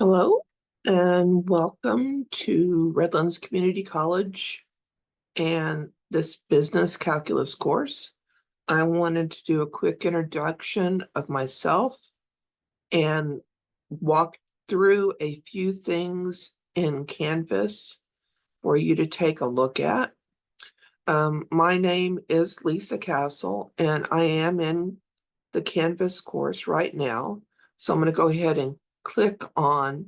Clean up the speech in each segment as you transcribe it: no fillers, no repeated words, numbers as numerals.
Hello and welcome to Redlands Community College and this business calculus course. I wanted to do a quick introduction of myself and walk through a few things in Canvas for you to take a look at. My name is Lisa Castle and I am in the Canvas course right now. So I'm going to go ahead and click on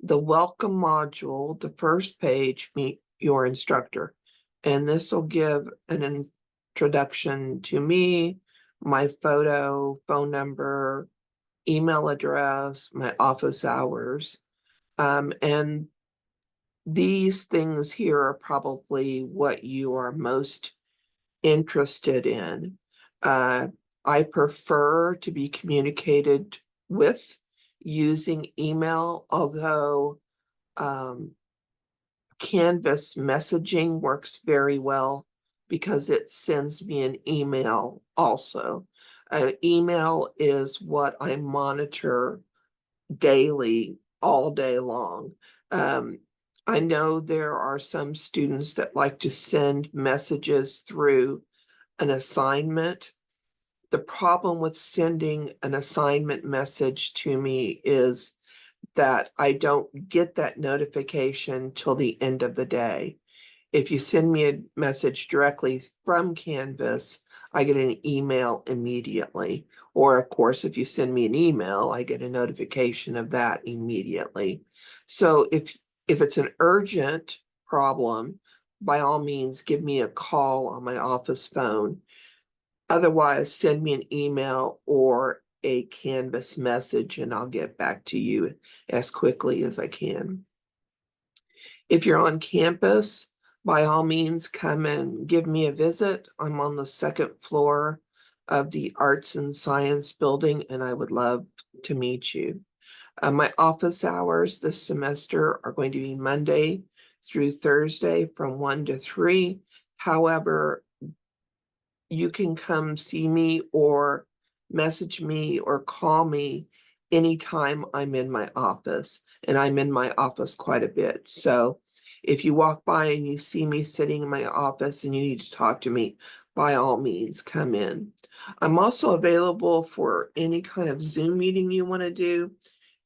the welcome module, the first page, meet your instructor. And this will give an introduction to me, my photo, phone number, email address, my office hours. And these things here are probably what you are most interested in. I prefer to be communicated with using email, although Canvas messaging works very well because it sends me an email also. Email is what I monitor daily, all day long. Um, I know there are some students that like to send messages through an assignment. The problem with sending an assignment message to me is that I don't get that notification till the end of the day. If you send me a message directly from Canvas, I get an email immediately. Or of course, if you send me an email, I get a notification of that immediately. So if it's an urgent problem, by all means, give me a call on my office phone. Otherwise, send me an email or a Canvas message and I'll get back to you as quickly as I can. If you're on campus, by all means, come and give me a visit. I'm on the second floor of the Arts and Science building, and I would love to meet you. My office hours this semester are going to be Monday through Thursday from 1 to 3. However, you can come see me or message me or call me anytime I'm in my office, and I'm in my office quite a bit. So if you walk by and you see me sitting in my office and you need to talk to me, by all means, come in. I'm also available for any kind of Zoom meeting you want to do.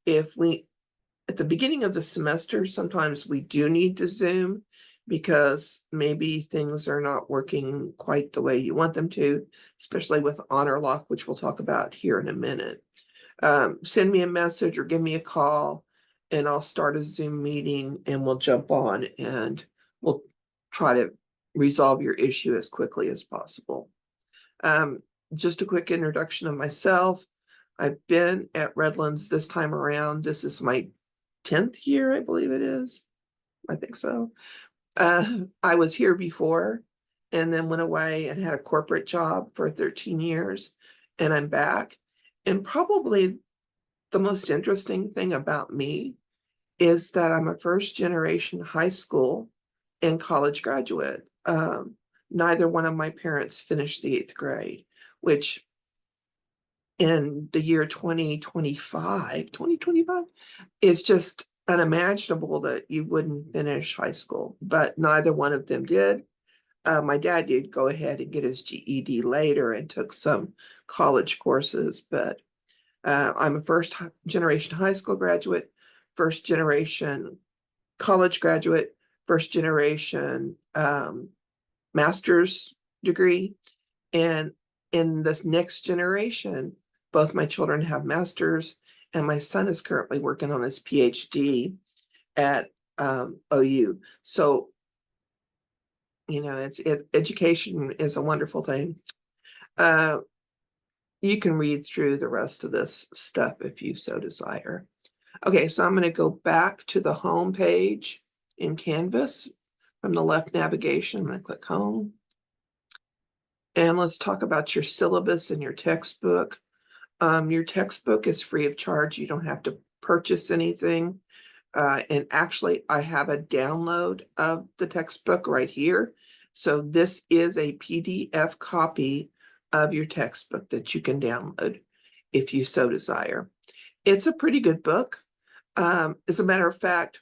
At the beginning of the semester, sometimes we do need to Zoom because maybe things are not working quite the way you want them to, especially with Honor Lock, which we'll talk about here in a minute. Send me a message or give me a call and I'll start a Zoom meeting and we'll jump on and we'll try to resolve your issue as quickly as possible. Just a quick introduction of myself. I've been at Redlands this time around. This is my 10th year, I believe it is. I think so. I was here before and then went away and had a corporate job for 13 years, and I'm back. And probably the most interesting thing about me is that I'm a first generation high school and college graduate. Neither one of my parents finished the 8th grade, which in the year 2025 is just unimaginable that you wouldn't finish high school, but neither one of them did. My dad did go ahead and get his GED later and took some college courses, but I'm a first generation high school graduate, first generation college graduate, first generation master's degree. And in this next generation, both my children have masters, and my son is currently working on his PhD at OU. So, education is a wonderful thing. You can read through the rest of this stuff if you so desire. Okay, so I'm going to go back to the home page in Canvas from the left navigation. I'm going to click home. And let's talk about your syllabus and your textbook. Your textbook is free of charge. You don't have to purchase anything. And actually, I have a download of the textbook right here. So this is a PDF copy of your textbook that you can download if you so desire. It's a pretty good book. As a matter of fact,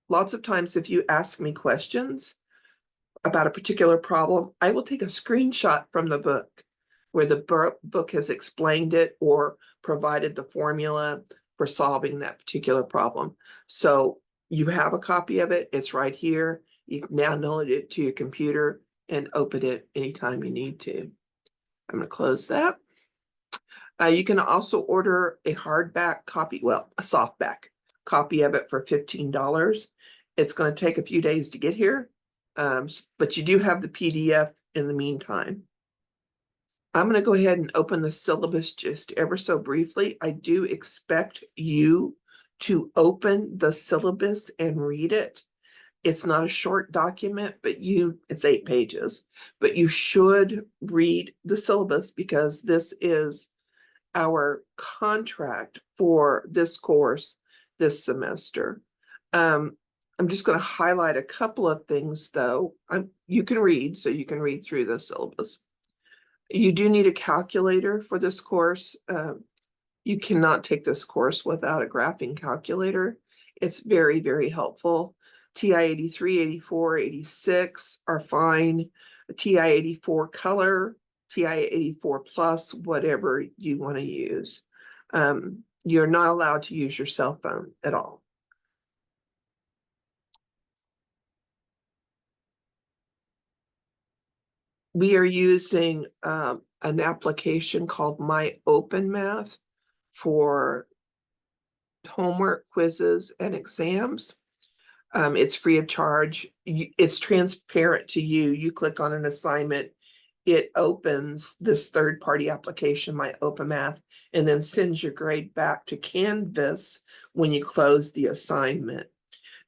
lots of times if you ask me questions about a particular problem, I will take a screenshot from the book where the book has explained it or provided the formula for solving that particular problem. So you have a copy of it, it's right here. You can download it to your computer and open it anytime you need to. I'm going to close that. You can also order a hardback copy, well, a softback copy of it for $15. It's going to take a few days to get here, but you do have the PDF in the meantime. I'm going to go ahead and open the syllabus just ever so briefly. I do expect you to open the syllabus and read it. It's not a short document, but it's 8 pages, but you should read the syllabus because this is our contract for this course this semester. I'm just going to highlight a couple of things though. You can read, so you can read through the syllabus. You do need a calculator for this course. You cannot take this course without a graphing calculator. It's very, very helpful. TI 83, 84, 86 are fine. TI 84 color, TI 84 plus, whatever you want to use. You're not allowed to use your cell phone at all. We are using an application called My Open Math for homework, quizzes, and exams. It's free of charge. It's transparent to you. You click on an assignment, it opens this third-party application, My Open Math, and then sends your grade back to Canvas when you close the assignment.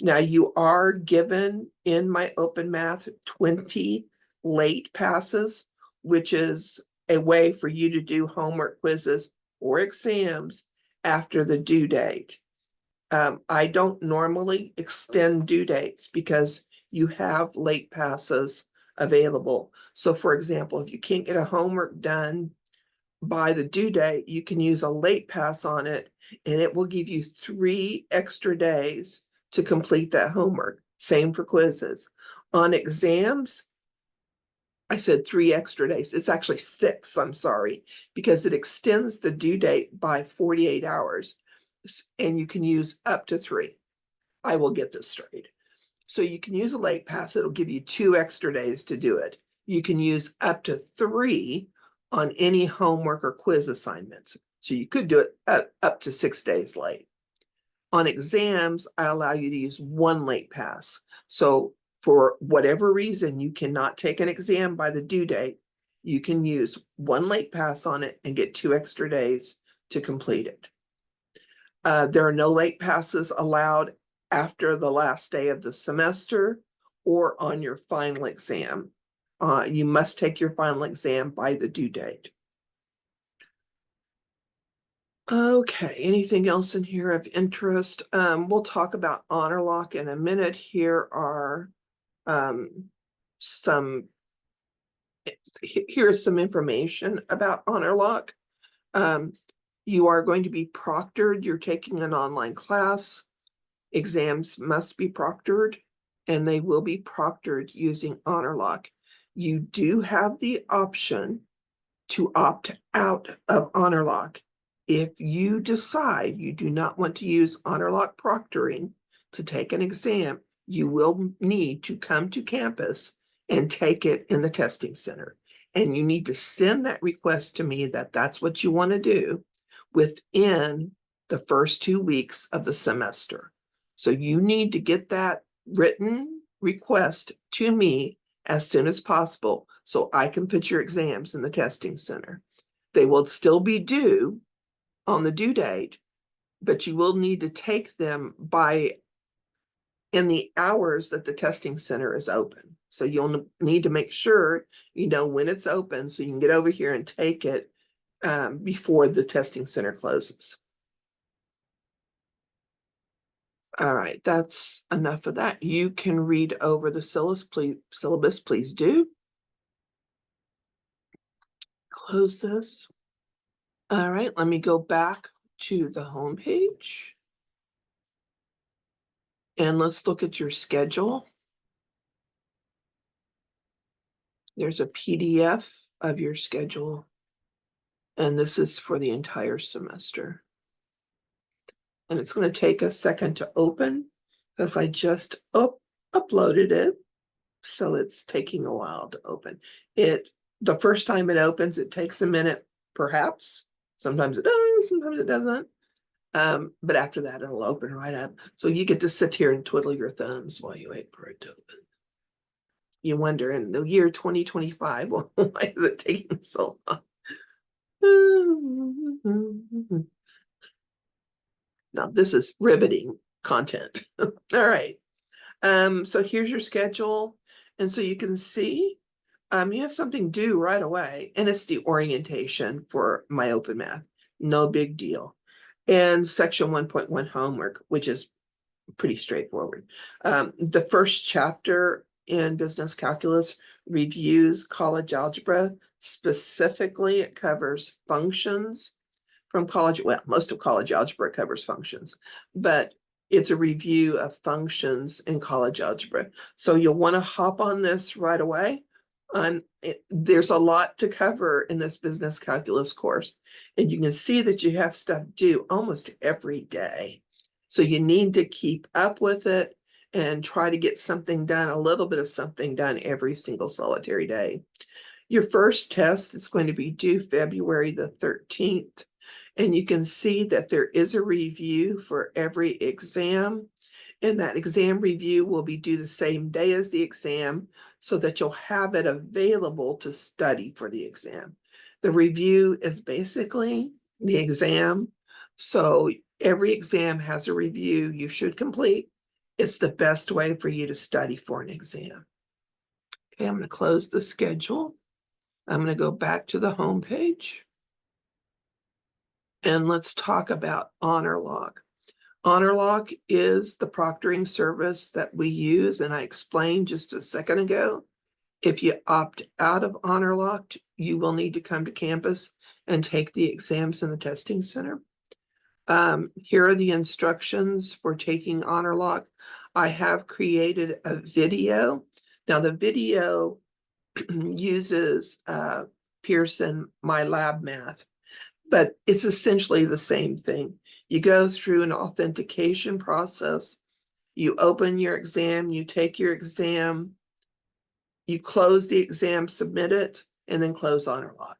Now, you are given in My Open Math 20 late passes, which is a way for you to do homework, quizzes, or exams after the due date. I don't normally extend due dates because you have late passes available. So for example, if you can't get a homework done by the due date, you can use a late pass on it and it will give you 3 extra days to complete that homework. Same for quizzes. On exams, I said 3 extra days. It's actually 6, I'm sorry, because it extends the due date by 48 hours and you can use up to 3. I will get this straight. So you can use a late pass. It'll give you 2 extra days to do it. You can use up to 3 on any homework or quiz assignments. So you could do it up to 6 days late. On exams, I allow you to use 1 late pass. So for whatever reason, you cannot take an exam by the due date, you can use 1 late pass on it and get 2 extra days to complete it. There are no late passes allowed after the last day of the semester or on your final exam. You must take your final exam by the due date. Okay, anything else in here of interest? We'll talk about HonorLock in a minute. Here are here's some information about HonorLock. You are going to be proctored. You're taking an online class. Exams must be proctored, and they will be proctored using HonorLock. You do have the option to opt out of HonorLock. If you decide you do not want to use HonorLock proctoring to take an exam, you will need to come to campus and take it in the testing center. And you need to send that request to me that that's what you want to do within the first 2 weeks of the semester. So you need to get that written request to me as soon as possible so I can put your exams in the testing center. They will still be due on the due date, but you will need to take them in the hours that the testing center is open. So you'll need to make sure you know when it's open so you can get over here and take it before the testing center closes. All right, that's enough of that. You can read over the syllabus, please do. Close this. All right, let me go back to the home page. And let's look at your schedule. There's a PDF of your schedule, and this is for the entire semester. And it's going to take a second to open because I just uploaded it. So it's taking a while to open. The first time it opens, it takes a minute, perhaps. Sometimes it does, sometimes it doesn't. But after that, it'll open right up. So you get to sit here and twiddle your thumbs while you wait for it to open. You wonder in the year 2025, well, why is it taking so long? Now, this is riveting content. All right. So here's your schedule. And so you can see you have something due right away, and it's the orientation for my open math. No big deal. And section 1.1 homework, which is pretty straightforward. The first chapter in business calculus reviews college algebra. Specifically, it covers functions from college. Well, most of college algebra covers functions, but it's a review of functions in college algebra. So you'll want to hop on this right away. There's a lot to cover in this business calculus course, and you can see that you have stuff due almost every day. So you need to keep up with it and try to get something done, a little bit of something done every single solitary day. Your first test is going to be due February the 13th. And you can see that there is a review for every exam. And that exam review will be due the same day as the exam so that you'll have it available to study for the exam. The review is basically the exam. So every exam has a review you should complete. It's the best way for you to study for an exam. Okay, I'm going to close the schedule. I'm going to go back to the home page. And let's talk about HonorLock. HonorLock is the proctoring service that we use, and I explained just a second ago. If you opt out of HonorLock, you will need to come to campus and take the exams in the testing center. Here are the instructions for taking HonorLock. I have created a video. Now the video uses Pearson MyLabMath, but it's essentially the same thing. You go through an authentication process, you open your exam, you take your exam, you close the exam, submit it, and then close HonorLock.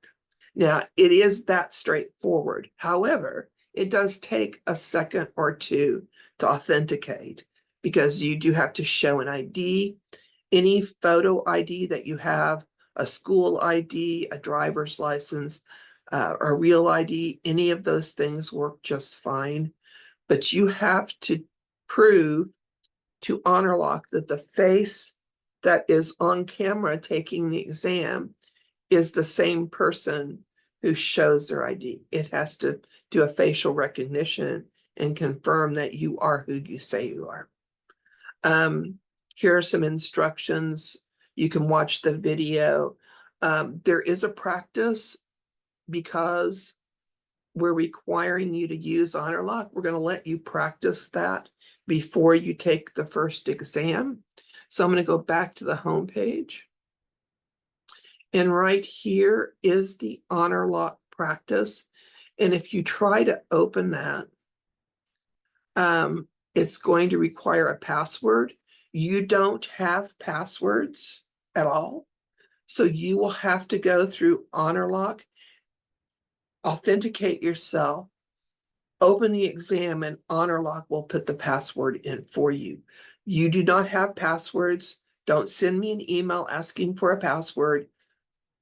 Now, it is that straightforward. However, it does take a second or two to authenticate because you do have to show an ID, any photo ID that you have, a school ID, a driver's license, a real ID, any of those things work just fine. But you have to prove to HonorLock that the face that is on camera taking the exam is the same person who shows their ID. It has to do a facial recognition and confirm that you are who you say you are. Here are some instructions. You can watch the video. There is a practice because we're requiring you to use HonorLock. We're going to let you practice that before you take the first exam. So I'm going to go back to the home page. And right here is the HonorLock practice. And if you try to open that, it's going to require a password. You don't have passwords at all. So you will have to go through HonorLock, authenticate yourself, open the exam, and HonorLock will put the password in for you. You do not have passwords. Don't send me an email asking for a password.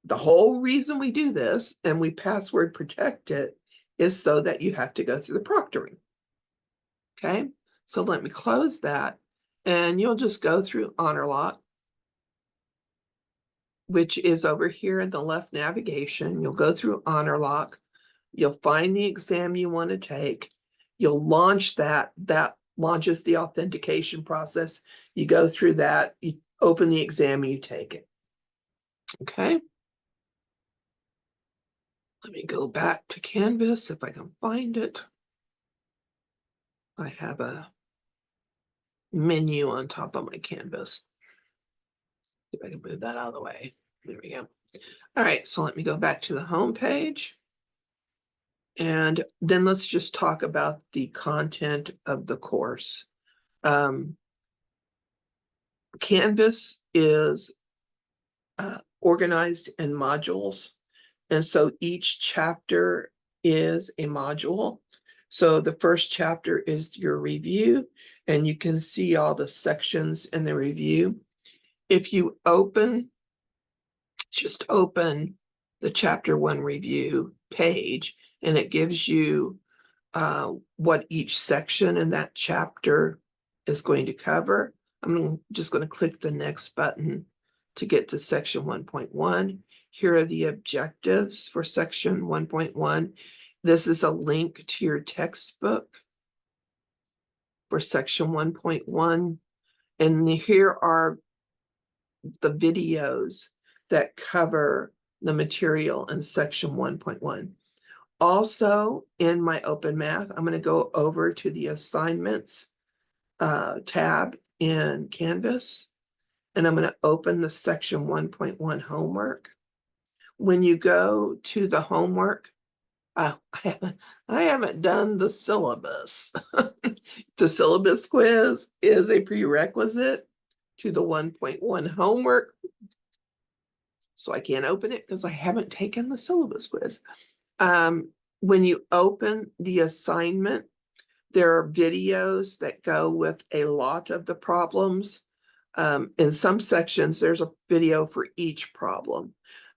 The whole reason we do this and we password protect it is so that you have to go through the proctoring. Okay, so let me close that and you'll just go through HonorLock, which is over here in the left navigation. You'll go through HonorLock. You'll find the exam you want to take. You'll launch that. That launches the authentication process. You go through that, you open the exam, and you take it. Okay. Let me go back to Canvas if I can find it. I have a menu on top of my canvas. See if I can move that out of the way. There we go. All right, so let me go back to the home page. And then let's just talk about the content of the course. Canvas is organized in modules. And so each chapter is a module. So the first chapter is your review, and you can see all the sections in the review. If you just open the chapter 1 review page, and it gives you what each section in that chapter is going to cover. I'm just going to click the next button to get to section 1.1. Here are the objectives for section 1.1. This is a link to your textbook for section 1.1. And here are the videos that cover the material in section 1.1. Also, in my Open Math, I'm going to go over to the assignments tab in Canvas, and I'm going to open the section 1.1 homework. When you go to the homework, I haven't done the syllabus. The syllabus quiz is a prerequisite to the 1.1 homework. So I can't open it because I haven't taken the syllabus quiz. When you open the assignment, there are videos that go with a lot of the problems. In some sections, there's a video for each problem.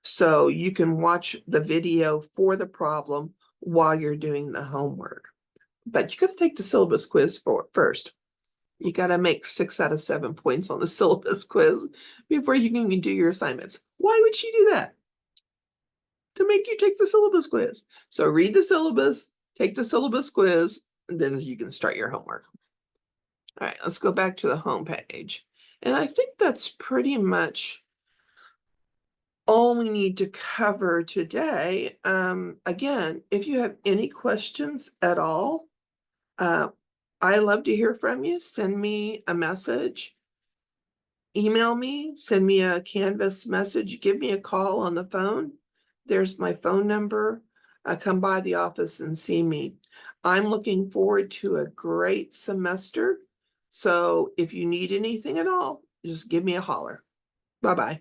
So you can watch the video for the problem while you're doing the homework. But you got to take the syllabus quiz first. You got to make 6 out of 7 points on the syllabus quiz before you can do your assignments. Why would she do that? To make you take the syllabus quiz. So read the syllabus, take the syllabus quiz, and then you can start your homework. All right, let's go back to the home page. And I think that's pretty much all we need to cover today. Again, if you have any questions at all, I love to hear from you. Send me a message, email me, send me a Canvas message, give me a call on the phone. There's my phone number. Come by the office and see me. I'm looking forward to a great semester. So if you need anything at all, just give me a holler. Bye-bye.